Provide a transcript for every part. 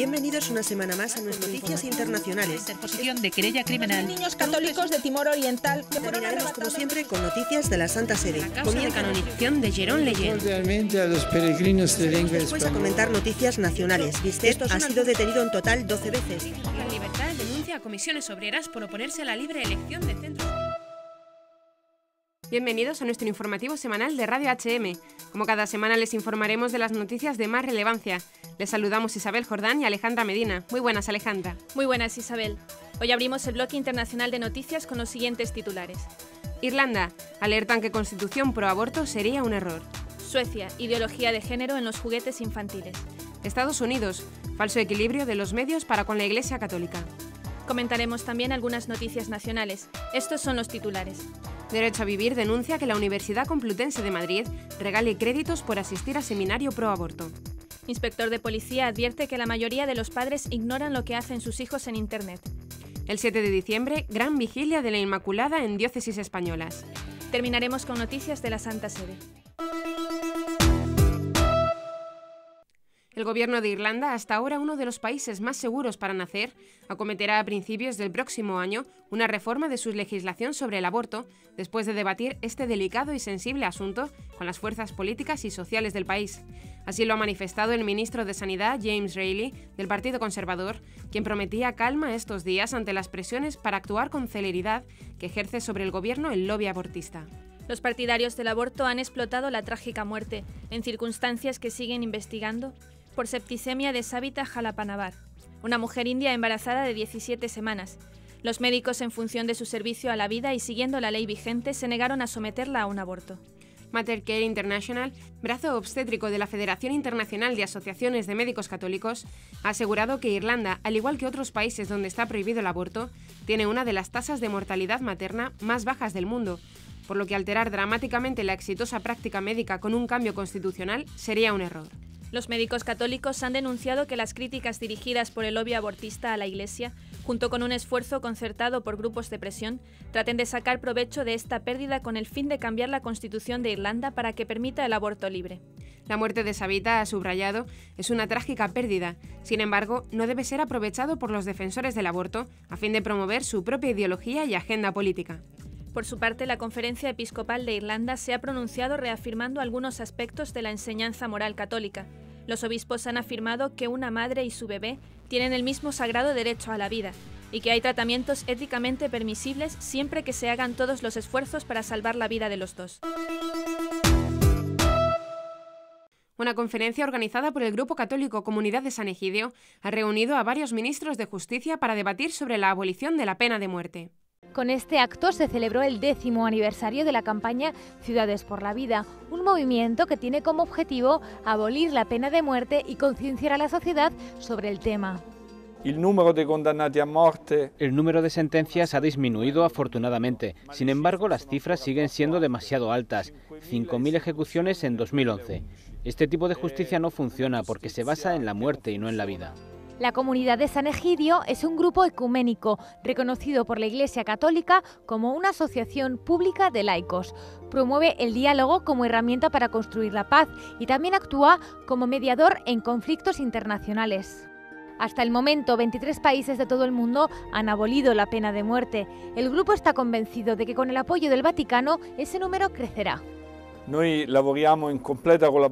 Bienvenidos una semana más a nuestras noticias internacionales. Interposición de querella criminal. Niños católicos de Timor Oriental. Terminaremos como siempre con noticias de la Santa Sede. Comienza la canonización de Jerón Leyen. Cordialmente a los peregrinos de lengua Después a española. comentar noticias nacionales. Bistet ha sido detenido en total 12 veces. La Libertad denuncia a comisiones obreras por oponerse a la libre elección de centros. Bienvenidos a nuestro informativo semanal de Radio HM. Como cada semana les informaremos de las noticias de más relevancia. Les saludamos Isabel Jordán y Alejandra Medina. Muy buenas, Alejandra. Muy buenas, Isabel. Hoy abrimos el bloque internacional de noticias con los siguientes titulares. Irlanda. Alertan que constitución pro aborto sería un error. Suecia. Ideología de género en los juguetes infantiles. Estados Unidos. Falso equilibrio de los medios para con la Iglesia Católica. Comentaremos también algunas noticias nacionales. Estos son los titulares. Derecho a Vivir denuncia que la Universidad Complutense de Madrid regale créditos por asistir a seminario pro aborto. Inspector de policía advierte que la mayoría de los padres ignoran lo que hacen sus hijos en Internet. El 7 de diciembre, gran vigilia de la Inmaculada en diócesis españolas. Terminaremos con noticias de la Santa Sede. El gobierno de Irlanda, hasta ahora uno de los países más seguros para nacer, acometerá a principios del próximo año una reforma de su legislación sobre el aborto, después de debatir este delicado y sensible asunto con las fuerzas políticas y sociales del país. Así lo ha manifestado el ministro de Sanidad, James Reilly, del Partido Conservador, quien prometía calma estos días ante las presiones para actuar con celeridad que ejerce sobre el gobierno el lobby abortista. Los partidarios del aborto han explotado la trágica muerte, en circunstancias que siguen investigando, por septicemia de Savita Jalapanavar, una mujer india embarazada de 17 semanas. Los médicos, en función de su servicio a la vida y siguiendo la ley vigente, se negaron a someterla a un aborto. Mater Care International, brazo obstétrico de la Federación Internacional de Asociaciones de Médicos Católicos, ha asegurado que Irlanda, al igual que otros países donde está prohibido el aborto, tiene una de las tasas de mortalidad materna más bajas del mundo, por lo que alterar dramáticamente la exitosa práctica médica con un cambio constitucional sería un error. Los médicos católicos han denunciado que las críticas dirigidas por el lobby abortista a la Iglesia, junto con un esfuerzo concertado por grupos de presión, traten de sacar provecho de esta pérdida con el fin de cambiar la Constitución de Irlanda para que permita el aborto libre. La muerte de Savita, ha subrayado, es una trágica pérdida. Sin embargo, no debe ser aprovechado por los defensores del aborto a fin de promover su propia ideología y agenda política. Por su parte, la Conferencia Episcopal de Irlanda se ha pronunciado reafirmando algunos aspectos de la enseñanza moral católica. Los obispos han afirmado que una madre y su bebé tienen el mismo sagrado derecho a la vida y que hay tratamientos éticamente permisibles siempre que se hagan todos los esfuerzos para salvar la vida de los dos. Una conferencia organizada por el Grupo Católico Comunidad de San Egidio ha reunido a varios ministros de Justicia para debatir sobre la abolición de la pena de muerte. Con este acto se celebró el 10º aniversario de la campaña Ciudades por la Vida, un movimiento que tiene como objetivo abolir la pena de muerte y concienciar a la sociedad sobre el tema. El número de sentencias ha disminuido afortunadamente. Sin embargo, las cifras siguen siendo demasiado altas. 5.000 ejecuciones en 2011. Este tipo de justicia no funciona porque se basa en la muerte y no en la vida. La Comunidad de San Egidio es un grupo ecuménico reconocido por la Iglesia Católica como una asociación pública de laicos. Promueve el diálogo como herramienta para construir la paz y también actúa como mediador en conflictos internacionales. Hasta el momento, 23 países de todo el mundo han abolido la pena de muerte. El grupo está convencido de que con el apoyo del Vaticano ese número crecerá.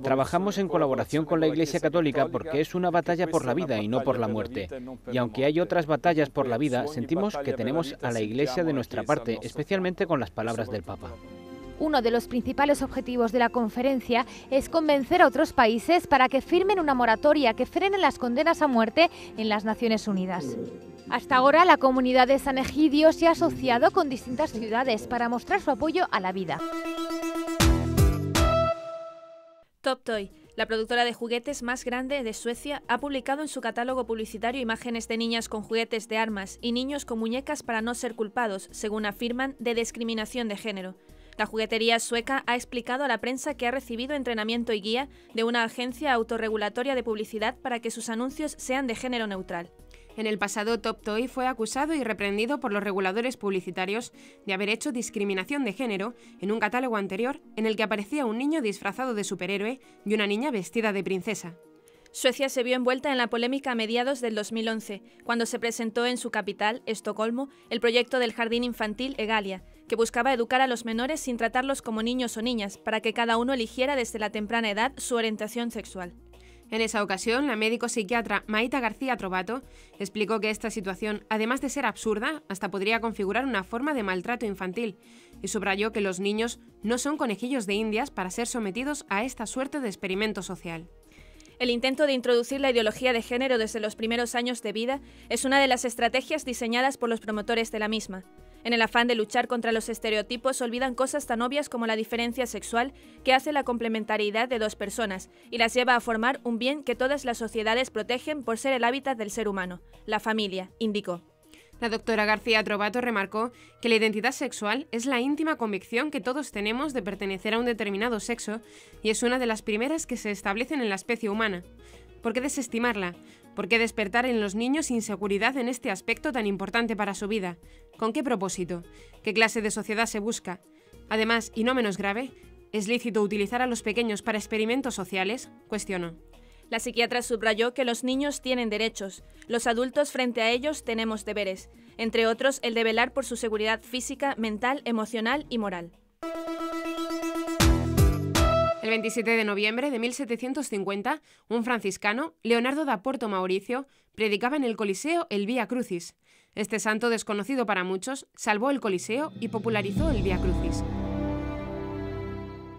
Trabajamos en colaboración con la Iglesia Católica porque es una batalla por la vida y no por la muerte. Y aunque hay otras batallas por la vida, sentimos que tenemos a la Iglesia de nuestra parte, especialmente con las palabras del Papa. Uno de los principales objetivos de la conferencia es convencer a otros países para que firmen una moratoria que frene las condenas a muerte en las Naciones Unidas. Hasta ahora, la Comunidad de San Egidio se ha asociado con distintas ciudades para mostrar su apoyo a la vida. Top Toy, la productora de juguetes más grande de Suecia, ha publicado en su catálogo publicitario imágenes de niñas con juguetes de armas y niños con muñecas para no ser culpados, según afirman, de discriminación de género. La juguetería sueca ha explicado a la prensa que ha recibido entrenamiento y guía de una agencia autorregulatoria de publicidad para que sus anuncios sean de género neutral. En el pasado, Top Toy fue acusado y reprendido por los reguladores publicitarios de haber hecho discriminación de género en un catálogo anterior en el que aparecía un niño disfrazado de superhéroe y una niña vestida de princesa. Suecia se vio envuelta en la polémica a mediados del 2011, cuando se presentó en su capital, Estocolmo, el proyecto del jardín infantil Egalia, que buscaba educar a los menores sin tratarlos como niños o niñas, para que cada uno eligiera desde la temprana edad su orientación sexual. En esa ocasión, la médico psiquiatra Maita García Trovato explicó que esta situación, además de ser absurda, hasta podría configurar una forma de maltrato infantil, y subrayó que los niños no son conejillos de indias para ser sometidos a esta suerte de experimento social. El intento de introducir la ideología de género desde los primeros años de vida es una de las estrategias diseñadas por los promotores de la misma. En el afán de luchar contra los estereotipos, olvidan cosas tan obvias como la diferencia sexual que hace la complementariedad de dos personas y las lleva a formar un bien que todas las sociedades protegen por ser el hábitat del ser humano, la familia, indicó. La doctora García Trovato remarcó que la identidad sexual es la íntima convicción que todos tenemos de pertenecer a un determinado sexo y es una de las primeras que se establecen en la especie humana. ¿Por qué desestimarla? ¿Por qué despertar en los niños inseguridad en este aspecto tan importante para su vida? ¿Con qué propósito? ¿Qué clase de sociedad se busca? Además, y no menos grave, ¿es lícito utilizar a los pequeños para experimentos sociales?, cuestionó. La psiquiatra subrayó que los niños tienen derechos, los adultos frente a ellos tenemos deberes, entre otros el de velar por su seguridad física, mental, emocional y moral. El 27 de noviembre de 1750, un franciscano, Leonardo da Porto Mauricio, predicaba en el Coliseo el Vía Crucis. Este santo, desconocido para muchos, salvó el Coliseo y popularizó el Vía Crucis.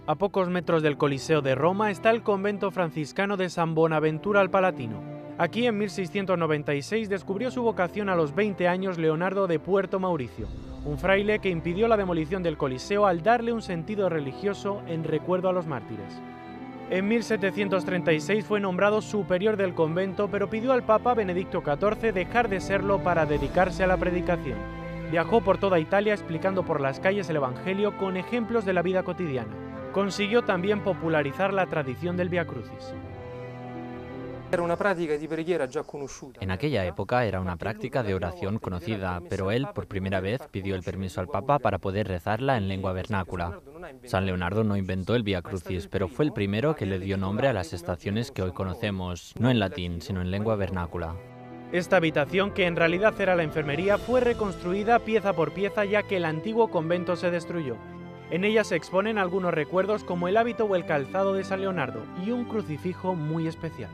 A pocos metros del Coliseo de Roma está el convento franciscano de San Bonaventura al Palatino. Aquí en 1696 descubrió su vocación a los 20 años Leonardo de Puerto Mauricio, un fraile que impidió la demolición del Coliseo al darle un sentido religioso en recuerdo a los mártires. En 1736 fue nombrado superior del convento, pero pidió al Papa Benedicto XIV dejar de serlo para dedicarse a la predicación. Viajó por toda Italia explicando por las calles el Evangelio con ejemplos de la vida cotidiana. Consiguió también popularizar la tradición del Via Crucis. En aquella época era una práctica de oración conocida, pero él por primera vez pidió el permiso al Papa para poder rezarla en lengua vernácula. San Leonardo no inventó el Via Crucis, pero fue el primero que le dio nombre a las estaciones que hoy conocemos, no en latín, sino en lengua vernácula. Esta habitación, que en realidad era la enfermería, fue reconstruida pieza por pieza ya que el antiguo convento se destruyó. En ella se exponen algunos recuerdos como el hábito o el calzado de San Leonardo y un crucifijo muy especial.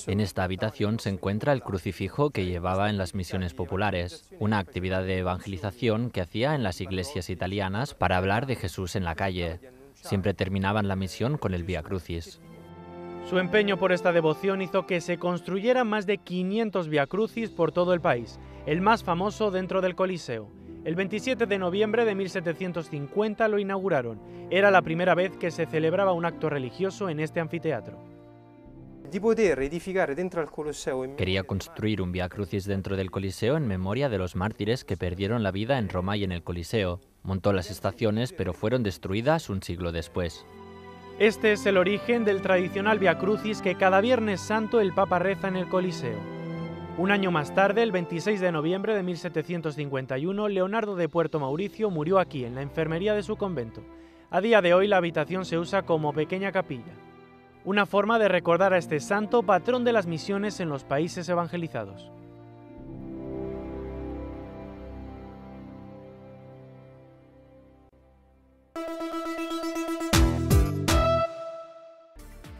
En esta habitación se encuentra el crucifijo que llevaba en las misiones populares, una actividad de evangelización que hacía en las iglesias italianas para hablar de Jesús en la calle. Siempre terminaban la misión con el Via Crucis. Su empeño por esta devoción hizo que se construyeran más de 500 Via Crucis por todo el país, el más famoso dentro del Coliseo. El 27 de noviembre de 1750 lo inauguraron. Era la primera vez que se celebraba un acto religioso en este anfiteatro. Quería construir un Via Crucis dentro del Coliseo en memoria de los mártires que perdieron la vida en Roma y en el Coliseo. Montó las estaciones, pero fueron destruidas un siglo después. Este es el origen del tradicional Via Crucis que cada Viernes Santo el Papa reza en el Coliseo. Un año más tarde, el 26 de noviembre de 1751, Leonardo de Puerto Mauricio murió aquí, en la enfermería de su convento. A día de hoy la habitación se usa como pequeña capilla. Una forma de recordar a este santo, patrón de las misiones en los países evangelizados.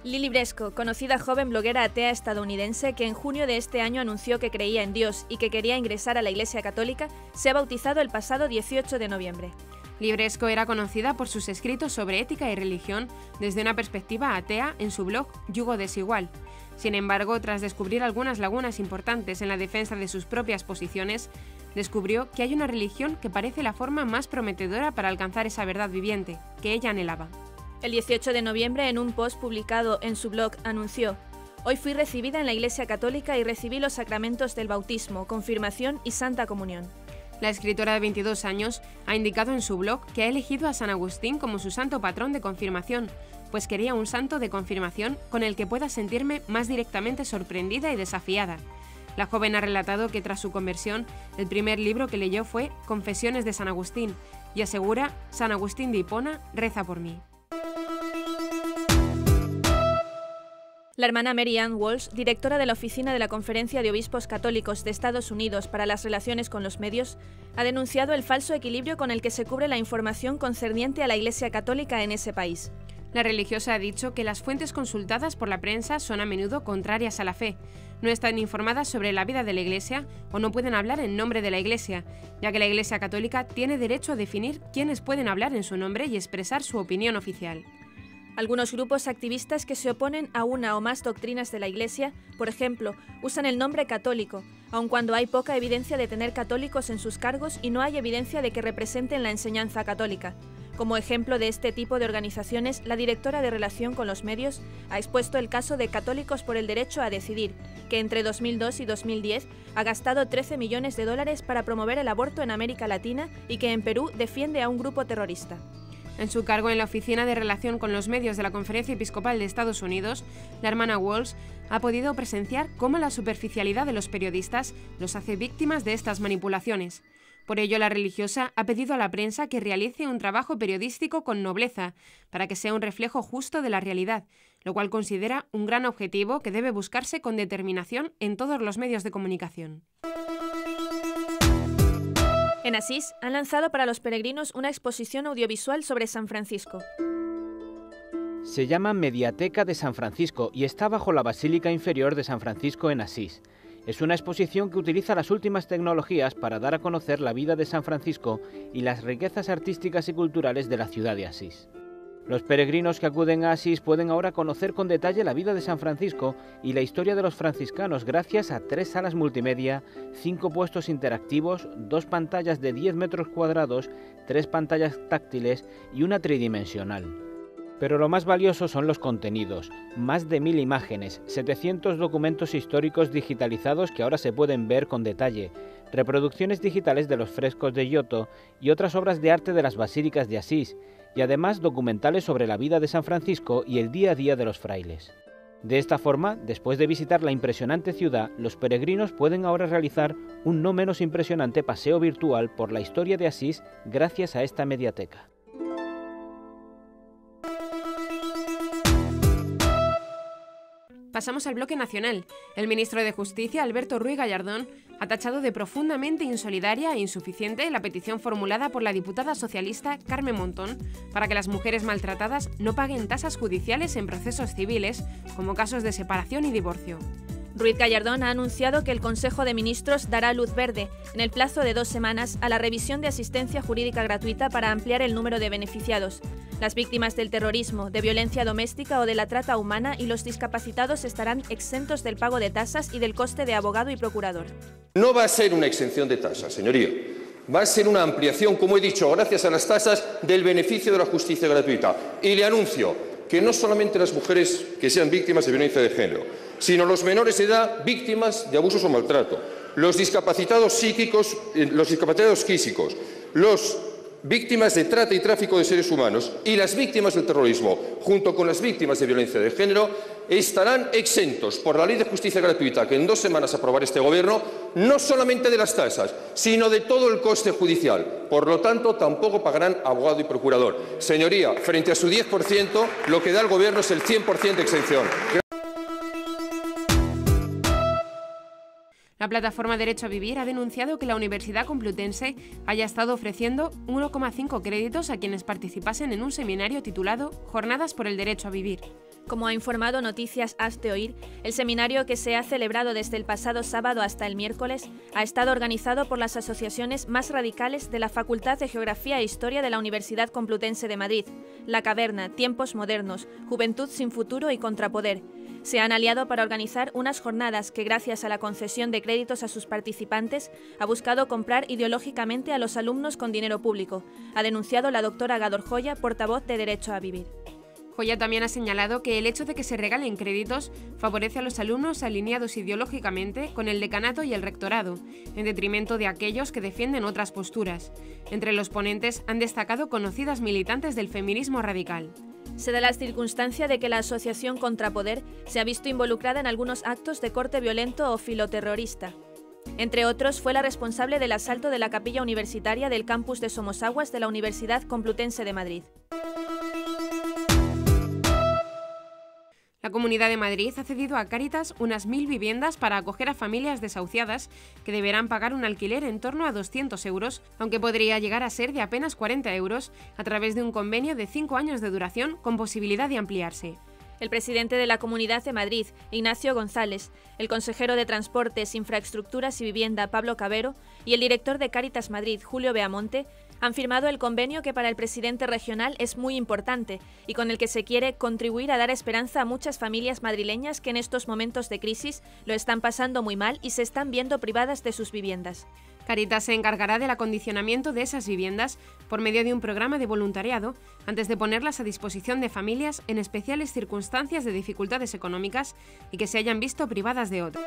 Lily Bresco, conocida joven bloguera atea estadounidense que en junio de este año anunció que creía en Dios y que quería ingresar a la Iglesia Católica, se ha bautizado el pasado 18 de noviembre. Lily Bresco era conocida por sus escritos sobre ética y religión desde una perspectiva atea en su blog Yugo Desigual. Sin embargo, tras descubrir algunas lagunas importantes en la defensa de sus propias posiciones, descubrió que hay una religión que parece la forma más prometedora para alcanzar esa verdad viviente que ella anhelaba. El 18 de noviembre, en un post publicado en su blog, anunció: «Hoy fui recibida en la Iglesia Católica y recibí los sacramentos del bautismo, confirmación y Santa Comunión». La escritora de 22 años ha indicado en su blog que ha elegido a San Agustín como su santo patrón de confirmación, pues quería un santo de confirmación con el que pueda sentirme más directamente sorprendida y desafiada. La joven ha relatado que tras su conversión, el primer libro que leyó fue Confesiones de San Agustín, y asegura: San Agustín de Hipona reza por mí. La hermana Mary Ann Walsh, directora de la Oficina de la Conferencia de Obispos Católicos de Estados Unidos para las Relaciones con los Medios, ha denunciado el falso equilibrio con el que se cubre la información concerniente a la Iglesia Católica en ese país. La religiosa ha dicho que las fuentes consultadas por la prensa son a menudo contrarias a la fe, no están informadas sobre la vida de la Iglesia o no pueden hablar en nombre de la Iglesia, ya que la Iglesia Católica tiene derecho a definir quiénes pueden hablar en su nombre y expresar su opinión oficial. Algunos grupos activistas que se oponen a una o más doctrinas de la Iglesia, por ejemplo, usan el nombre católico, aun cuando hay poca evidencia de tener católicos en sus cargos y no hay evidencia de que representen la enseñanza católica. Como ejemplo de este tipo de organizaciones, la directora de Relación con los Medios ha expuesto el caso de Católicos por el Derecho a Decidir, que entre 2002 y 2010 ha gastado $13 millones para promover el aborto en América Latina y que en Perú defiende a un grupo terrorista. En su cargo en la Oficina de Relación con los Medios de la Conferencia Episcopal de Estados Unidos, la hermana Walsh ha podido presenciar cómo la superficialidad de los periodistas los hace víctimas de estas manipulaciones. Por ello, la religiosa ha pedido a la prensa que realice un trabajo periodístico con nobleza, para que sea un reflejo justo de la realidad, lo cual considera un gran objetivo que debe buscarse con determinación en todos los medios de comunicación. En Asís, han lanzado para los peregrinos una exposición audiovisual sobre San Francisco. Se llama Mediateca de San Francisco y está bajo la Basílica Inferior de San Francisco en Asís. Es una exposición que utiliza las últimas tecnologías para dar a conocer la vida de San Francisco y las riquezas artísticas y culturales de la ciudad de Asís. Los peregrinos que acuden a Asís pueden ahora conocer con detalle la vida de San Francisco y la historia de los franciscanos gracias a 3 salas multimedia, 5 puestos interactivos, 2 pantallas de 10 metros cuadrados, 3 pantallas táctiles y una tridimensional. Pero lo más valioso son los contenidos, más de 1000 imágenes, 700 documentos históricos digitalizados que ahora se pueden ver con detalle, reproducciones digitales de los frescos de Giotto y otras obras de arte de las basílicas de Asís, y además documentales sobre la vida de San Francisco y el día a día de los frailes. De esta forma, después de visitar la impresionante ciudad, los peregrinos pueden ahora realizar un no menos impresionante paseo virtual por la historia de Asís gracias a esta mediateca. Pasamos al bloque nacional. El ministro de Justicia, Alberto Ruiz Gallardón, ha tachado de profundamente insolidaria e insuficiente la petición formulada por la diputada socialista Carmen Montón para que las mujeres maltratadas no paguen tasas judiciales en procesos civiles, como casos de separación y divorcio. Ruiz Gallardón ha anunciado que el Consejo de Ministros dará luz verde, en el plazo de 2 semanas, a la revisión de asistencia jurídica gratuita para ampliar el número de beneficiados. Las víctimas del terrorismo, de violencia doméstica o de la trata humana y los discapacitados estarán exentos del pago de tasas y del coste de abogado y procurador. No va a ser una exención de tasas, señoría. Va a ser una ampliación, como he dicho, gracias a las tasas del beneficio de la justicia gratuita. Y le anuncio que no solamente las mujeres que sean víctimas de violencia de género, sino los menores de edad víctimas de abusos o maltrato, los discapacitados psíquicos, los discapacitados físicos, los víctimas de trata y tráfico de seres humanos y las víctimas del terrorismo, junto con las víctimas de violencia de género, estarán exentos por la Ley de Justicia Gratuita que en 2 semanas aprobará este Gobierno, no solamente de las tasas, sino de todo el coste judicial. Por lo tanto, tampoco pagarán abogado y procurador. Señoría, frente a su 10%, lo que da el Gobierno es el 100% de exención. La plataforma Derecho a Vivir ha denunciado que la Universidad Complutense haya estado ofreciendo 1,5 créditos a quienes participasen en un seminario titulado Jornadas por el Derecho a Vivir. Como ha informado Noticias Hazte Oír, el seminario, que se ha celebrado desde el pasado sábado hasta el miércoles, ha estado organizado por las asociaciones más radicales de la Facultad de Geografía e Historia de la Universidad Complutense de Madrid, La Caverna, Tiempos Modernos, Juventud sin Futuro y Contrapoder. Se han aliado para organizar unas jornadas que, gracias a la concesión de créditos a sus participantes, ha buscado comprar ideológicamente a los alumnos con dinero público, ha denunciado la doctora Gador Joya, portavoz de Derecho a Vivir. Joya también ha señalado que el hecho de que se regalen créditos favorece a los alumnos alineados ideológicamente con el decanato y el rectorado, en detrimento de aquellos que defienden otras posturas. Entre los ponentes han destacado conocidas militantes del feminismo radical. Se da la circunstancia de que la asociación Contrapoder se ha visto involucrada en algunos actos de corte violento o filoterrorista. Entre otros, fue la responsable del asalto de la capilla universitaria del campus de Somosaguas de la Universidad Complutense de Madrid. La Comunidad de Madrid ha cedido a Cáritas unas 1.000 viviendas para acoger a familias desahuciadas que deberán pagar un alquiler en torno a 200 euros, aunque podría llegar a ser de apenas 40 euros, a través de un convenio de 5 años de duración con posibilidad de ampliarse. El presidente de la Comunidad de Madrid, Ignacio González, el consejero de Transportes, Infraestructuras y Vivienda, Pablo Cabero, y el director de Cáritas Madrid, Julio Beamonte, han firmado el convenio que para el presidente regional es muy importante y con el que se quiere contribuir a dar esperanza a muchas familias madrileñas que en estos momentos de crisis lo están pasando muy mal y se están viendo privadas de sus viviendas. Cáritas se encargará del acondicionamiento de esas viviendas por medio de un programa de voluntariado antes de ponerlas a disposición de familias en especiales circunstancias de dificultades económicas y que se hayan visto privadas de otro.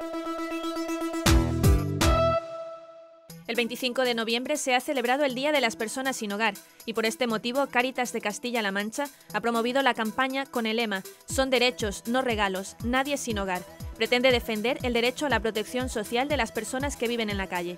El 25 de noviembre se ha celebrado el Día de las Personas sin Hogar y por este motivo Cáritas de Castilla-La Mancha ha promovido la campaña con el lema «Son derechos, no regalos, nadie sin hogar». Pretende defender el derecho a la protección social de las personas que viven en la calle.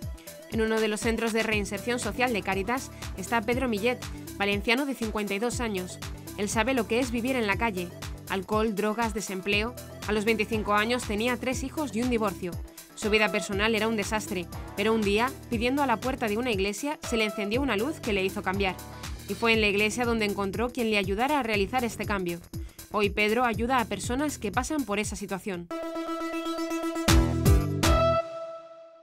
En uno de los centros de reinserción social de Cáritas está Pedro Millet, valenciano de 52 años. Él sabe lo que es vivir en la calle. Alcohol, drogas, desempleo. A los 25 años tenía 3 hijos y un divorcio. Su vida personal era un desastre, pero un día, pidiendo a la puerta de una iglesia, se le encendió una luz que le hizo cambiar. Y fue en la iglesia donde encontró quien le ayudara a realizar este cambio. Hoy Pedro ayuda a personas que pasan por esa situación.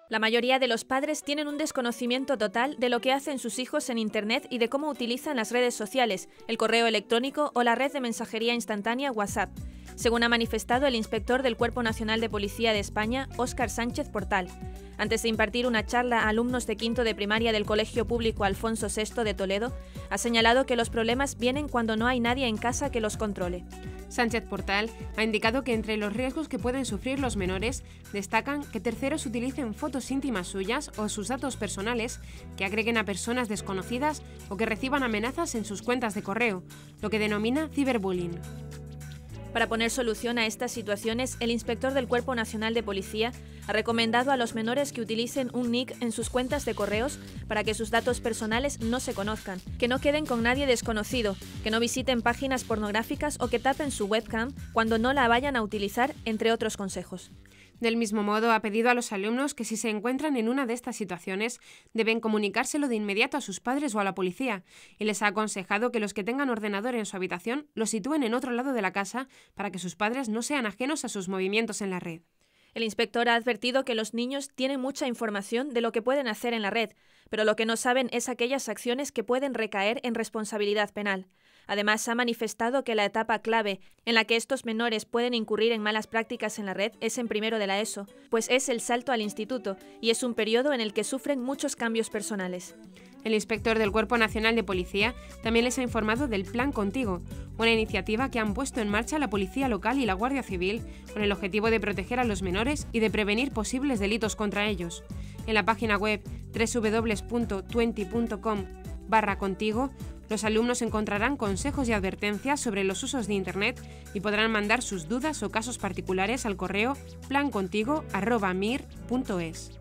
La mayoría de los padres tienen un desconocimiento total de lo que hacen sus hijos en Internet y de cómo utilizan las redes sociales, el correo electrónico o la red de mensajería instantánea WhatsApp, según ha manifestado el inspector del Cuerpo Nacional de Policía de España, Óscar Sánchez Portal, antes de impartir una charla a alumnos de quinto de primaria del Colegio Público Alfonso VI de Toledo. Ha señalado que los problemas vienen cuando no hay nadie en casa que los controle. Sánchez Portal ha indicado que entre los riesgos que pueden sufrir los menores destacan que terceros utilicen fotos íntimas suyas o sus datos personales, que agreguen a personas desconocidas o que reciban amenazas en sus cuentas de correo, lo que denomina ciberbullying. Para poner solución a estas situaciones, el inspector del Cuerpo Nacional de Policía ha recomendado a los menores que utilicen un nick en sus cuentas de correos para que sus datos personales no se conozcan, que no queden con nadie desconocido, que no visiten páginas pornográficas o que tapen su webcam cuando no la vayan a utilizar, entre otros consejos. Del mismo modo, ha pedido a los alumnos que si se encuentran en una de estas situaciones deben comunicárselo de inmediato a sus padres o a la policía, y les ha aconsejado que los que tengan ordenador en su habitación lo sitúen en otro lado de la casa para que sus padres no sean ajenos a sus movimientos en la red. El inspector ha advertido que los niños tienen mucha información de lo que pueden hacer en la red, pero lo que no saben es aquellas acciones que pueden recaer en responsabilidad penal. Además, ha manifestado que la etapa clave en la que estos menores pueden incurrir en malas prácticas en la red es en primero de la ESO, pues es el salto al instituto y es un periodo en el que sufren muchos cambios personales. El inspector del Cuerpo Nacional de Policía también les ha informado del Plan Contigo, una iniciativa que han puesto en marcha la Policía Local y la Guardia Civil con el objetivo de proteger a los menores y de prevenir posibles delitos contra ellos. En la página web www.twenty.com/contigo, los alumnos encontrarán consejos y advertencias sobre los usos de Internet y podrán mandar sus dudas o casos particulares al correo plancontigo@mir.es.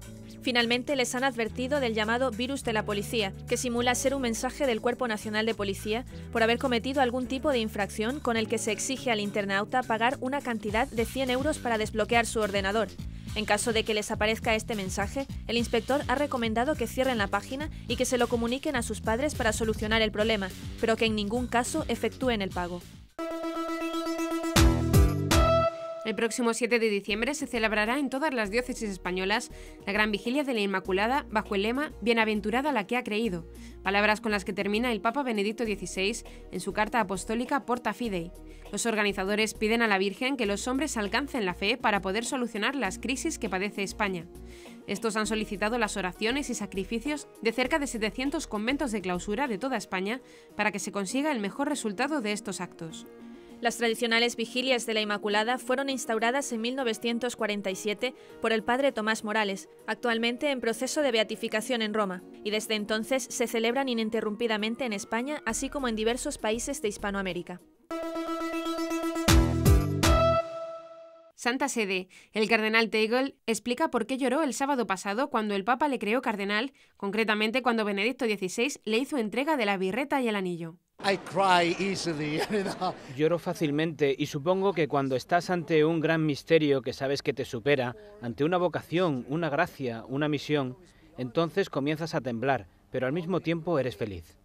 Finalmente, les han advertido del llamado virus de la policía, que simula ser un mensaje del Cuerpo Nacional de Policía por haber cometido algún tipo de infracción con el que se exige al internauta pagar una cantidad de 100 euros para desbloquear su ordenador. En caso de que les aparezca este mensaje, el inspector ha recomendado que cierren la página y que se lo comuniquen a sus padres para solucionar el problema, pero que en ningún caso efectúen el pago. El próximo 7 de diciembre se celebrará en todas las diócesis españolas la Gran Vigilia de la Inmaculada bajo el lema «Bienaventurada la que ha creído», palabras con las que termina el Papa Benedicto XVI en su carta apostólica Porta Fidei. Los organizadores piden a la Virgen que los hombres alcancen la fe para poder solucionar las crisis que padece España. Estos han solicitado las oraciones y sacrificios de cerca de 700 conventos de clausura de toda España para que se consiga el mejor resultado de estos actos. Las tradicionales vigilias de la Inmaculada fueron instauradas en 1947 por el padre Tomás Morales, actualmente en proceso de beatificación en Roma, y desde entonces se celebran ininterrumpidamente en España, así como en diversos países de Hispanoamérica. Santa Sede. El cardenal Teigl explica por qué lloró el sábado pasado cuando el Papa le creó cardenal, concretamente cuando Benedicto XVI le hizo entrega de la birreta y el anillo. Lloro fácilmente y supongo que cuando estás ante un gran misterio que sabes que te supera, ante una vocación, una gracia, una misión, entonces comienzas a temblar, pero al mismo tiempo eres feliz.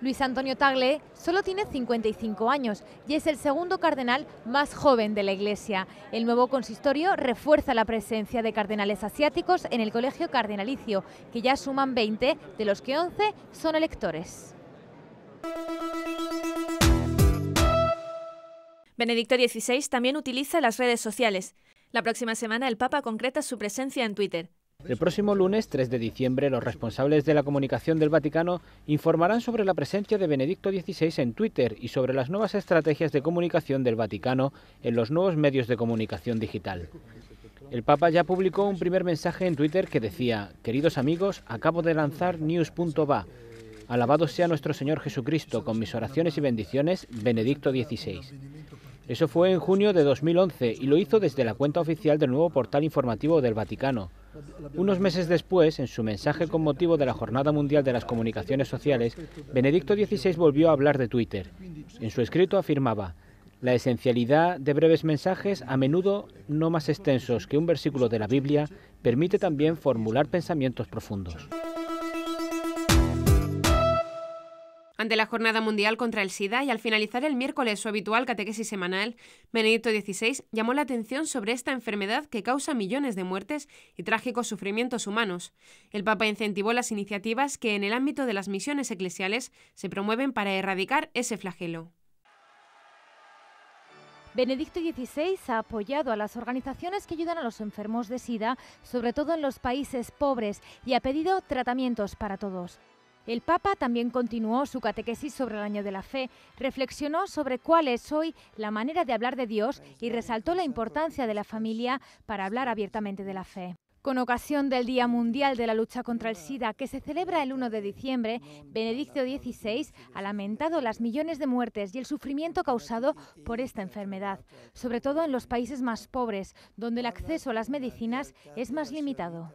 Luis Antonio Tagle solo tiene 55 años y es el segundo cardenal más joven de la Iglesia. El nuevo consistorio refuerza la presencia de cardenales asiáticos en el colegio cardenalicio, que ya suman 20, de los que 11 son electores. Benedicto XVI también utiliza las redes sociales. La próxima semana el Papa concreta su presencia en Twitter. El próximo lunes, 3 de diciembre, los responsables de la comunicación del Vaticano informarán sobre la presencia de Benedicto XVI en Twitter y sobre las nuevas estrategias de comunicación del Vaticano en los nuevos medios de comunicación digital. El Papa ya publicó un primer mensaje en Twitter que decía: «Queridos amigos, acabo de lanzar news.va. Alabado sea nuestro Señor Jesucristo, con mis oraciones y bendiciones, Benedicto XVI». Eso fue en junio de 2011 y lo hizo desde la cuenta oficial del nuevo portal informativo del Vaticano. Unos meses después, en su mensaje con motivo de la Jornada Mundial de las Comunicaciones Sociales, Benedicto XVI volvió a hablar de Twitter. En su escrito afirmaba: «La esencialidad de breves mensajes, a menudo no más extensos que un versículo de la Biblia, permite también formular pensamientos profundos». Ante la Jornada Mundial contra el SIDA y al finalizar el miércoles su habitual catequesis semanal, Benedicto XVI llamó la atención sobre esta enfermedad que causa millones de muertes y trágicos sufrimientos humanos. El Papa incentivó las iniciativas que en el ámbito de las misiones eclesiales se promueven para erradicar ese flagelo. Benedicto XVI ha apoyado a las organizaciones que ayudan a los enfermos de SIDA, sobre todo en los países pobres, y ha pedido tratamientos para todos. El Papa también continuó su catequesis sobre el año de la fe, reflexionó sobre cuál es hoy la manera de hablar de Dios y resaltó la importancia de la familia para hablar abiertamente de la fe. Con ocasión del Día Mundial de la Lucha contra el SIDA, que se celebra el 1 de diciembre, Benedicto XVI ha lamentado las millones de muertes y el sufrimiento causado por esta enfermedad, sobre todo en los países más pobres, donde el acceso a las medicinas es más limitado.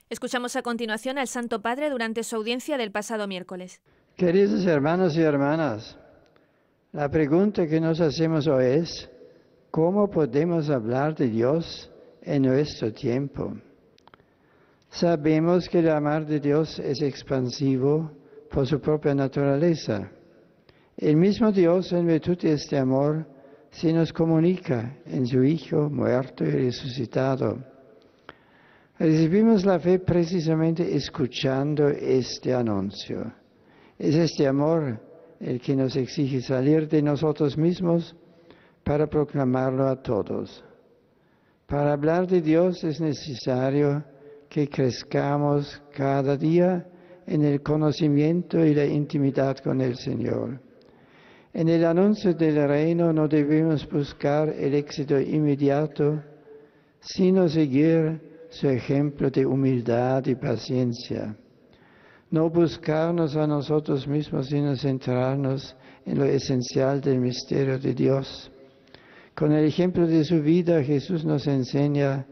Escuchamos a continuación al Santo Padre durante su audiencia del pasado miércoles. Queridos hermanos y hermanas, la pregunta que nos hacemos hoy es: ¿cómo podemos hablar de Dios en nuestro tiempo? Sabemos que el amar de Dios es expansivo por su propia naturaleza. El mismo Dios, en virtud de este amor, se nos comunica en su Hijo muerto y resucitado. Recibimos la fe precisamente escuchando este anuncio. Es este amor el que nos exige salir de nosotros mismos para proclamarlo a todos. Para hablar de Dios es necesario que crezcamos cada día en el conocimiento y la intimidad con el Señor. En el anuncio del reino no debemos buscar el éxito inmediato, sino seguir su ejemplo de humildad y paciencia. No buscarnos a nosotros mismos, sino centrarnos en lo esencial del misterio de Dios. Con el ejemplo de su vida, Jesús nos enseña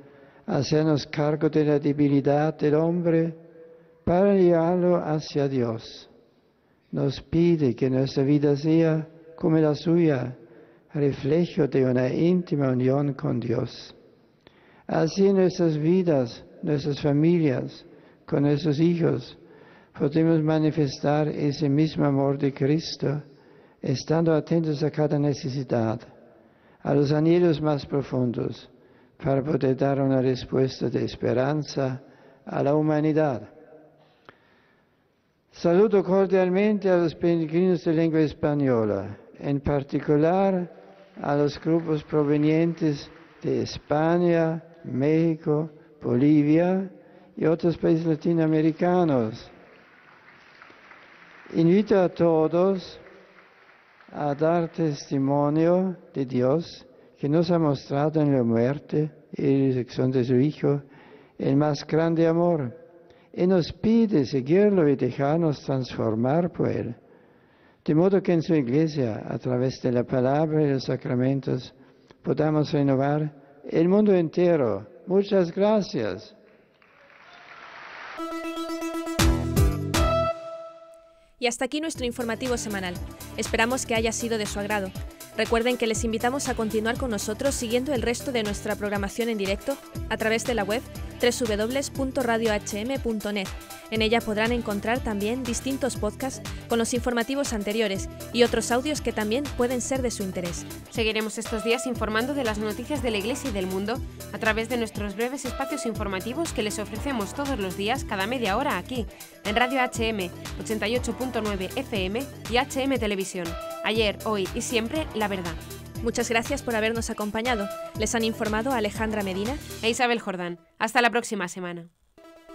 a hacernos cargo de la debilidad del hombre para llevarlo hacia Dios. Nos pide que nuestra vida sea, como la suya, reflejo de una íntima unión con Dios. Así en nuestras vidas, nuestras familias, con nuestros hijos, podemos manifestar ese mismo amor de Cristo, estando atentos a cada necesidad, a los anhelos más profundos, para poder dar una respuesta de esperanza a la humanidad. Saludo cordialmente a los peregrinos de lengua española, en particular a los grupos provenientes de España, México, Bolivia y otros países latinoamericanos. Invito a todos a dar testimonio de Dios que nos ha mostrado en la muerte y resurrección de su Hijo el más grande amor, y nos pide seguirlo y dejarnos transformar por Él, de modo que en su Iglesia, a través de la palabra y los sacramentos, podamos renovar el mundo entero. Muchas gracias. Y hasta aquí nuestro informativo semanal. Esperamos que haya sido de su agrado. Recuerden que les invitamos a continuar con nosotros siguiendo el resto de nuestra programación en directo a través de la web www.radiohm.net. En ella podrán encontrar también distintos podcasts con los informativos anteriores y otros audios que también pueden ser de su interés. Seguiremos estos días informando de las noticias de la Iglesia y del mundo a través de nuestros breves espacios informativos que les ofrecemos todos los días, cada media hora, aquí, en Radio HM 88.9 FM y HM Televisión. Ayer, hoy y siempre, la verdad. Muchas gracias por habernos acompañado. Les han informado Alejandra Medina e Isabel Jordán. Hasta la próxima semana.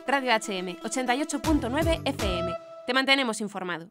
Radio HM 88.9 FM. Te mantenemos informado.